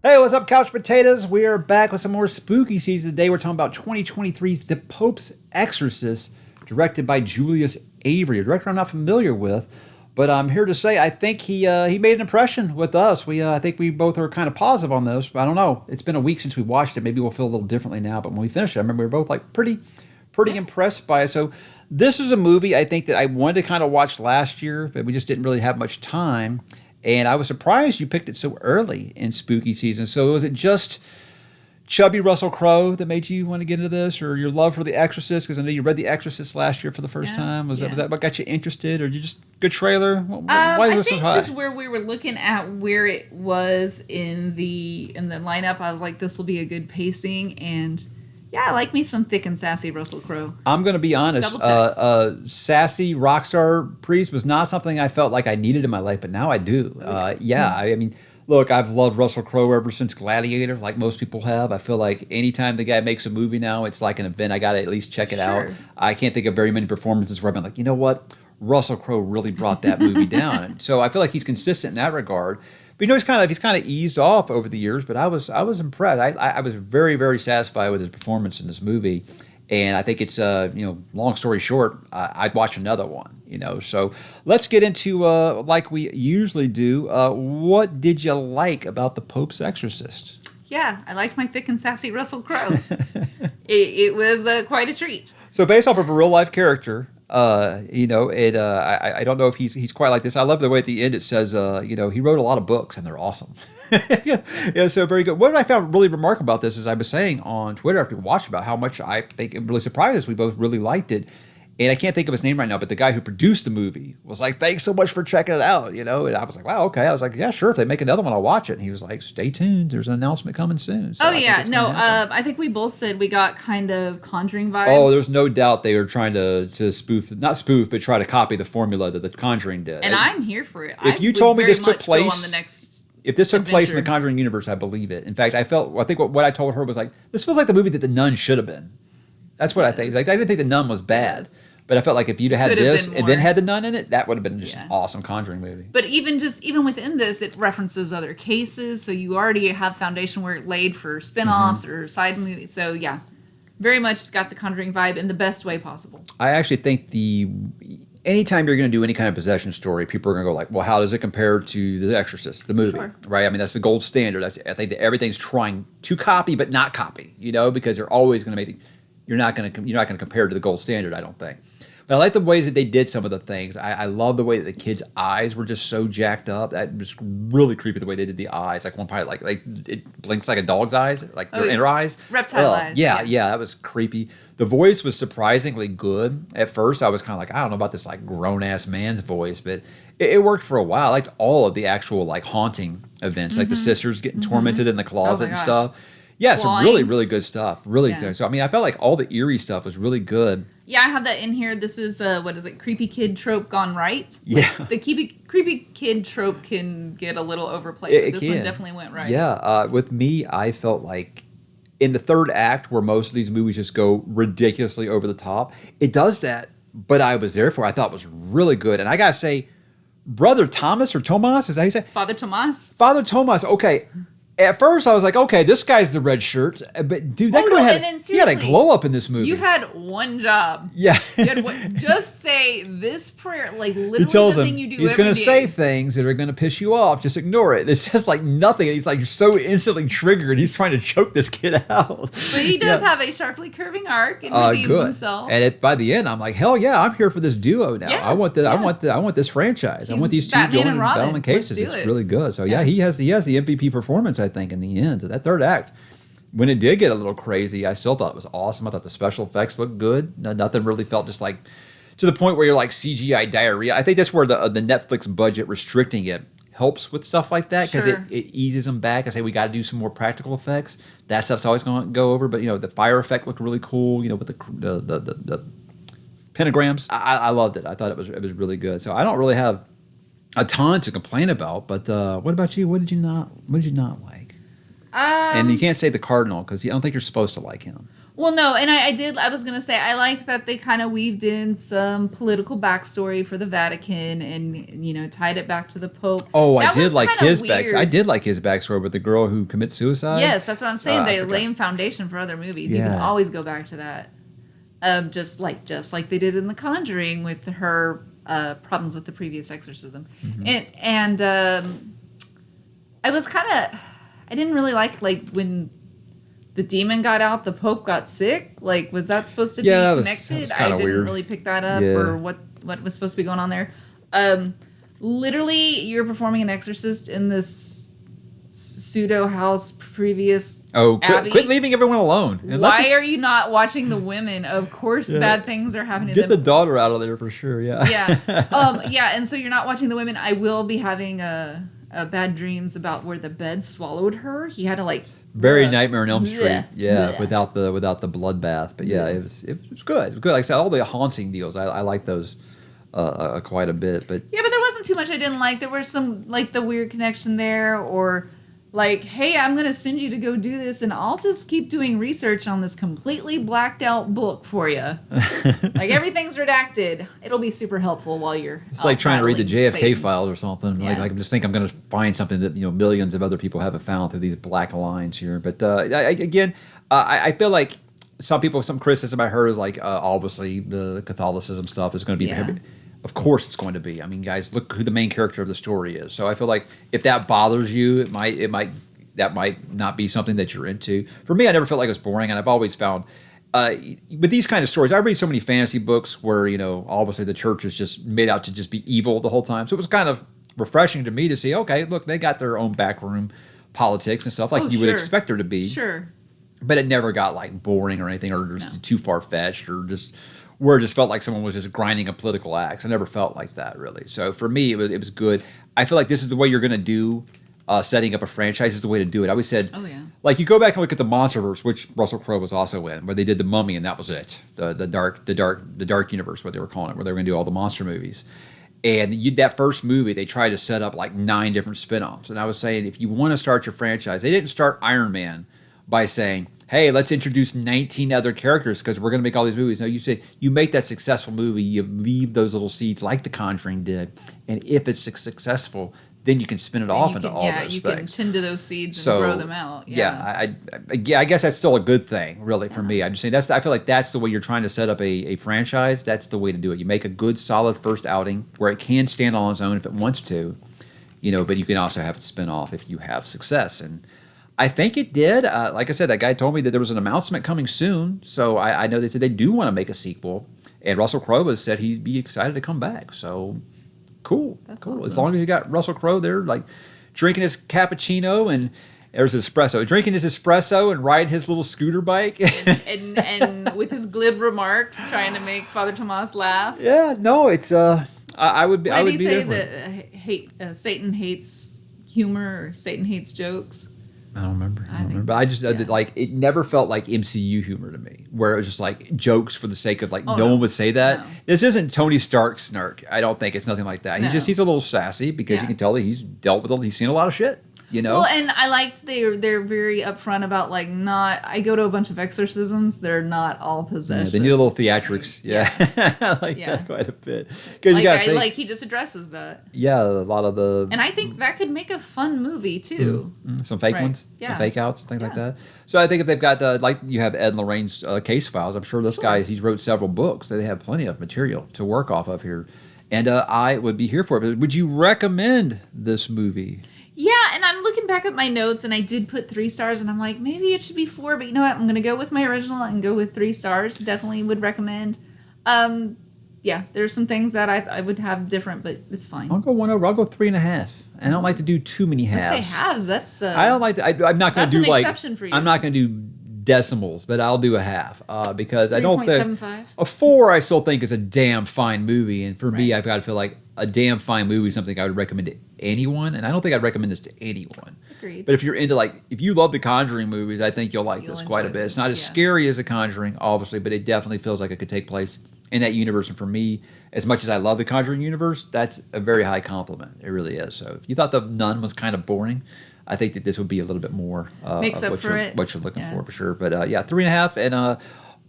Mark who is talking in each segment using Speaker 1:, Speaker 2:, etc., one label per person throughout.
Speaker 1: Hey, what's up, Couch Potatoes? We are back with some more spooky season. Today we're talking about 2023's The Pope's Exorcist, directed by Julius Avery, a director I'm not familiar with, but I'm here to say I think he made an impression with us. I think we both are kind of positive on this. I don't know. It's been a week since we watched it. Maybe we'll feel a little differently now. But when we finished it, I remember we were both like pretty impressed by it. So this is a movie I think that I wanted to kind of watch last year, but we just didn't really have much time. And I was surprised you picked it so early in spooky season. So was it just chubby Russell Crowe that made you want to get into this, or your love for The Exorcist? Because I know you read The Exorcist last year for the first time. Was that what got you interested, or you just good trailer? Why
Speaker 2: I
Speaker 1: was
Speaker 2: think
Speaker 1: so high?
Speaker 2: just where we were looking at where it was in the lineup, I was like, this will be a good pacing, and yeah, I like me some thick and sassy Russell Crowe.
Speaker 1: I'm going to be honest. Sassy rock star priest was not something I felt like I needed in my life, but now I do. I mean, look, I've loved Russell Crowe ever since Gladiator, like most people have. I feel like anytime the guy makes a movie now, it's like an event. I got to at least check it out. I can't think of very many performances where I've been like, you know what? Russell Crowe really brought that movie down. And so I feel like he's consistent in that regard. But he's kind of eased off over the years. But I was impressed. I was very, very satisfied with his performance in this movie. And I think it's long story short, I'd watch another one. So let's get into like we usually do. What did you like about The Pope's Exorcist?
Speaker 2: Yeah, I liked my thick and sassy Russell Crowe. it was quite a treat.
Speaker 1: So based off of a real life character. I don't know if he's quite like this. I love the way at the end it says, he wrote a lot of books and they're awesome. So very good. What I found really remarkable about this is I was saying on Twitter after we watched about how much I think it really surprised us. We both really liked it. And I can't think of his name right now, but the guy who produced the movie was like, thanks so much for checking it out, And I was like, wow, okay. I was like, yeah, sure. If they make another one, I'll watch it. And he was like, stay tuned. There's an announcement coming soon. So
Speaker 2: I think we both said we got kind of Conjuring vibes.
Speaker 1: Oh, there's no doubt they were trying to not spoof, but try to copy the formula that the Conjuring did.
Speaker 2: And I'm here for it.
Speaker 1: If you told me this took place... If this took
Speaker 2: adventure.
Speaker 1: place in the Conjuring universe, I believe it. In fact, I think what I told her was like, this feels like the movie that The Nun should have been. That's what I think. Like, I didn't think The Nun was bad. Yes. But I felt like if you'd had this and then had the nun in it, that would have been just an awesome Conjuring movie.
Speaker 2: But even within this, it references other cases, so you already have foundation where it laid for spin-offs or side movies. So yeah, very much it's got the Conjuring vibe in the best way possible.
Speaker 1: I actually think anytime you're going to do any kind of possession story, people are going to go like, well, how does it compare to The Exorcist, the movie, right? I mean, that's the gold standard. I think that everything's trying to copy but not copy, because they're always going to you're not going to compare to the gold standard, I don't think. But I like the ways that they did some of the things. I love the way that the kids' eyes were just so jacked up. That was really creepy the way they did the eyes. Like one part, like it blinks like a dog's eyes, like their inner eyes.
Speaker 2: Reptile eyes.
Speaker 1: Yeah, that was creepy. The voice was surprisingly good. At first, I was kind of like, I don't know about this like grown-ass man's voice, but it worked for a while. I liked all of the actual like haunting events, like the sisters getting tormented in the closet and stuff. Yeah, some really, really good stuff. Really good. So, I mean, I felt like all the eerie stuff was really good.
Speaker 2: Yeah, I have that in here. This is, creepy kid trope gone right?
Speaker 1: Yeah.
Speaker 2: Like, the creepy kid trope can get a little overplayed, but this one definitely went right.
Speaker 1: Yeah, with me, I felt like in the third act, where most of these movies just go ridiculously over the top, it does that, but I was there for it. I thought it was really good. And I got to say, Brother Thomas, or Tomas, is that how you say?
Speaker 2: Father Tomas.
Speaker 1: Father Tomas, okay. At first, I was like, okay, this guy's the red shirt. But, dude, that guy he had a glow up in this movie.
Speaker 2: You had one job.
Speaker 1: Yeah.
Speaker 2: Just say this prayer, like literally
Speaker 1: he tells
Speaker 2: the
Speaker 1: him
Speaker 2: thing you do
Speaker 1: he's
Speaker 2: going to
Speaker 1: say things that are going to piss you off. Just ignore it. It says like nothing. And he's like so instantly triggered. He's trying to choke this kid out.
Speaker 2: But he does have a sharply curving arc and redeems himself.
Speaker 1: And by the end, I'm like, hell yeah, I'm here for this duo now.
Speaker 2: Yeah.
Speaker 1: I want this franchise. I want these two going in battling cases. It's really good. So yeah, he has the MVP performance, I think, in the end. So that third act, when it did get a little crazy, I still thought it was awesome. I thought the special effects looked good. Nothing really felt just like to the point where you're like CGI diarrhea. I think that's where the Netflix budget restricting it helps with stuff like that, because it eases them back. I say we got to do some more practical effects. That stuff's always going to go over. But the fire effect looked really cool. With the pentagrams, I loved it. I thought it was really good. So I don't really have a ton to complain about. But what about you? What did you not like? And you can't say the Cardinal, because I don't think you're supposed to like him.
Speaker 2: Well, no, and I was going to say, I liked that they kind of weaved in some political backstory for the Vatican and, tied it back to the Pope.
Speaker 1: Oh,
Speaker 2: That
Speaker 1: I did
Speaker 2: was
Speaker 1: like
Speaker 2: kinda
Speaker 1: his
Speaker 2: weird.
Speaker 1: I did like his backstory with the girl who commits suicide.
Speaker 2: Yes, that's what I'm saying.
Speaker 1: I
Speaker 2: They
Speaker 1: forgot.
Speaker 2: lay a foundation for other movies. You
Speaker 1: Yeah.
Speaker 2: can always go back to that. Just like they did in The Conjuring with her problems with the previous exorcism. And I was I didn't really like when the demon got out, the Pope got sick. Like, was that supposed to be
Speaker 1: that was
Speaker 2: connected?
Speaker 1: kinda
Speaker 2: I didn't
Speaker 1: weird.
Speaker 2: really pick that up,
Speaker 1: Yeah.
Speaker 2: or what was supposed to be going on there. Literally, you're performing an exorcist in this pseudo house previous.
Speaker 1: Oh,
Speaker 2: Abbey.
Speaker 1: quit leaving everyone alone. And
Speaker 2: Why are you not watching the women? Of course, bad things are happening to
Speaker 1: get the
Speaker 2: them.
Speaker 1: daughter out of there for sure? Yeah.
Speaker 2: Yeah, and so you're not watching the women. I will be having a bad dreams about where the bed swallowed her. He had to
Speaker 1: Very Nightmare on Elm Street.
Speaker 2: bleh,
Speaker 1: Yeah,
Speaker 2: bleh.
Speaker 1: without the bloodbath. But yeah, it was good. It was good. Like I said, all the haunting deals, I like those quite a bit. But
Speaker 2: Yeah, but there wasn't too much I didn't like. There was some the weird connection there, or hey, I'm gonna send you to go do this, and I'll just keep doing research on this completely blacked out book for you. Everything's redacted. It'll be super helpful while you're.
Speaker 1: it's like trying to read the JFK
Speaker 2: Satan.
Speaker 1: files or something.
Speaker 2: Yeah.
Speaker 1: I just think I'm going to find something that millions of other people haven't found through these black lines here. But I feel like some criticism I heard is obviously the Catholicism stuff is going to be.
Speaker 2: Yeah.
Speaker 1: Of course, it's going to be. I mean, guys, look who the main character of the story is. So I feel like if that bothers you, that might not be something that you're into. For me, I never felt like it was boring, and I've always found. With these kind of stories, I read so many fantasy books where obviously the church is just made out to just be evil the whole time. So it was kind of refreshing to me to see. Okay, look, they got their own backroom politics and stuff like you would
Speaker 2: Sure.
Speaker 1: expect there to be.
Speaker 2: Sure.
Speaker 1: But it never got boring or anything, or just too far fetched, or just where it just felt like someone was just grinding a political axe. I never felt like that really. So for me, it was good. I feel like this is the way you're going to do. Setting up a franchise is the way to do it. I always said,
Speaker 2: Oh, yeah.
Speaker 1: you go back and look at the MonsterVerse, which Russell Crowe was also in, where they did the Mummy and that was it, the dark universe, what they were calling it, where they were going to do all the monster movies. And that first movie, they tried to set up 9 different spinoffs. And I was saying, if you want to start your franchise, they didn't start Iron Man by saying, hey, let's introduce 19 other characters because we're going to make all these movies. No, you say you make that successful movie, you leave those little seeds like The Conjuring did, and if it's successful, then you can spin it off into all those
Speaker 2: you
Speaker 1: things.
Speaker 2: can tend to those seeds and grow them out.
Speaker 1: I guess that's still a good thing, really, for me. I'm just saying I feel like that's the way you're trying to set up a franchise. That's the way to do it. You make a good, solid first outing where it can stand on its own if it wants to, but you can also have it spin off if you have success. And I think it did. Like I said, that guy told me that there was an announcement coming soon. So I know they said they do want to make a sequel. And Russell Crowe has said he'd be excited to come back. So cool.
Speaker 2: Awesome.
Speaker 1: As long as you got Russell Crowe there, drinking his cappuccino and there's espresso, drinking his espresso and riding his little scooter bike.
Speaker 2: and with his glib remarks, trying to make Father Tomas laugh.
Speaker 1: Yeah, no, it's I would be.
Speaker 2: What
Speaker 1: I
Speaker 2: did
Speaker 1: would
Speaker 2: he
Speaker 1: be
Speaker 2: say
Speaker 1: different.
Speaker 2: that Satan hates humor or Satan hates jokes?
Speaker 1: I don't remember.
Speaker 2: I think-
Speaker 1: But I just
Speaker 2: yeah.
Speaker 1: it never felt like MCU humor to me, where it was just jokes for the sake of no
Speaker 2: no.
Speaker 1: one would say that.
Speaker 2: No.
Speaker 1: This isn't Tony Stark snark. I don't think it's nothing like that.
Speaker 2: No.
Speaker 1: He's a little sassy because
Speaker 2: Yeah.
Speaker 1: you can tell that he's dealt with he's seen a lot of shit.
Speaker 2: Well, and I liked they're very upfront about not. I go to a bunch of exorcisms. They're not all
Speaker 1: Yeah,
Speaker 2: possessions.
Speaker 1: they need a little theatrics. Yeah, I like
Speaker 2: Yeah.
Speaker 1: that quite a bit. Because you got to think.
Speaker 2: He just addresses that,
Speaker 1: Yeah, a lot of the
Speaker 2: and I think that could make a fun movie too.
Speaker 1: some fake
Speaker 2: Right.
Speaker 1: ones, some
Speaker 2: Yeah.
Speaker 1: fake outs, and things like
Speaker 2: Yeah.
Speaker 1: that. So I think if they've got you have Ed and Lorraine's case files, I'm sure this guy he's wrote several books. So they have plenty of material to work off of here, and I would be here for it. But would you recommend this movie?
Speaker 2: Yeah, and I'm looking back at my notes, and I did put 3 stars, and I'm like, maybe it should be 4, but you know what? I'm going to go with my original and go with 3 stars. Definitely would recommend. Yeah, there's some things that I would have different, but it's fine.
Speaker 1: I'll go 1 over. I'll go 3.5. I don't like to do too many
Speaker 2: Let's
Speaker 1: halves.
Speaker 2: say halves. That's
Speaker 1: I don't like to. I'm not going
Speaker 2: That's
Speaker 1: to do
Speaker 2: an exception for you.
Speaker 1: I'm not going to do decimals, but I'll do a half because I don't think
Speaker 2: 3.75.
Speaker 1: a 4. I still think is a damn fine movie, and for me, I've got to feel like a damn fine movie is something I would recommend to anyone, and I don't think I'd recommend this to anyone.
Speaker 2: Agreed.
Speaker 1: But if you're into if you love the Conjuring movies, I think you'll like
Speaker 2: You'll
Speaker 1: this quite a
Speaker 2: enjoy
Speaker 1: bit. It's
Speaker 2: this,
Speaker 1: not as
Speaker 2: yeah.
Speaker 1: scary as the Conjuring, obviously, but it definitely feels like it could take place in that universe. And for me, as much as I love the Conjuring universe, that's a very high compliment. It really is. So if you thought The Nun was kind of boring, I think that this would be a little bit more
Speaker 2: Makes
Speaker 1: of
Speaker 2: up for it.
Speaker 1: what you're looking for sure. But yeah, 3.5. And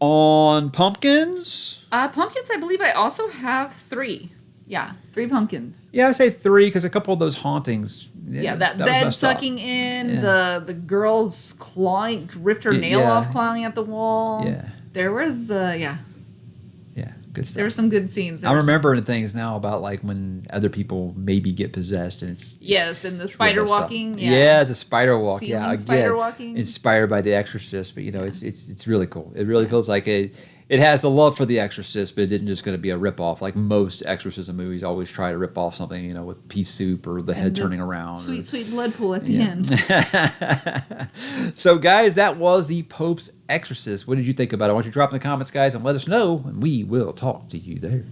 Speaker 1: on pumpkins?
Speaker 2: Pumpkins, I believe I also have 3. Yeah, 3 pumpkins.
Speaker 1: Yeah, I say 3 because a couple of those hauntings.
Speaker 2: Yeah, that
Speaker 1: was
Speaker 2: bed
Speaker 1: messed up.
Speaker 2: sucking in, the girl's clawing, ripped her nail off clawing at the wall.
Speaker 1: Yeah.
Speaker 2: There was,
Speaker 1: Yeah, good stuff.
Speaker 2: there were some good scenes.
Speaker 1: I'm remembering things now about like when other people maybe get possessed and it's
Speaker 2: Yes, and the spider
Speaker 1: messed up.
Speaker 2: walking.
Speaker 1: Yeah, the spider walk.
Speaker 2: Ceiling
Speaker 1: Yeah, again,
Speaker 2: spider walking.
Speaker 1: inspired by The Exorcist, but it's really cool. It really feels like it has the love for The Exorcist, but it didn't just going to be a ripoff. Like most exorcism movies always try to rip off something, with pea soup or the head turning around.
Speaker 2: Sweet blood pool at the end.
Speaker 1: So, guys, that was The Pope's Exorcist. What did you think about it? Why don't you drop in the comments, guys, and let us know, and we will talk to you there.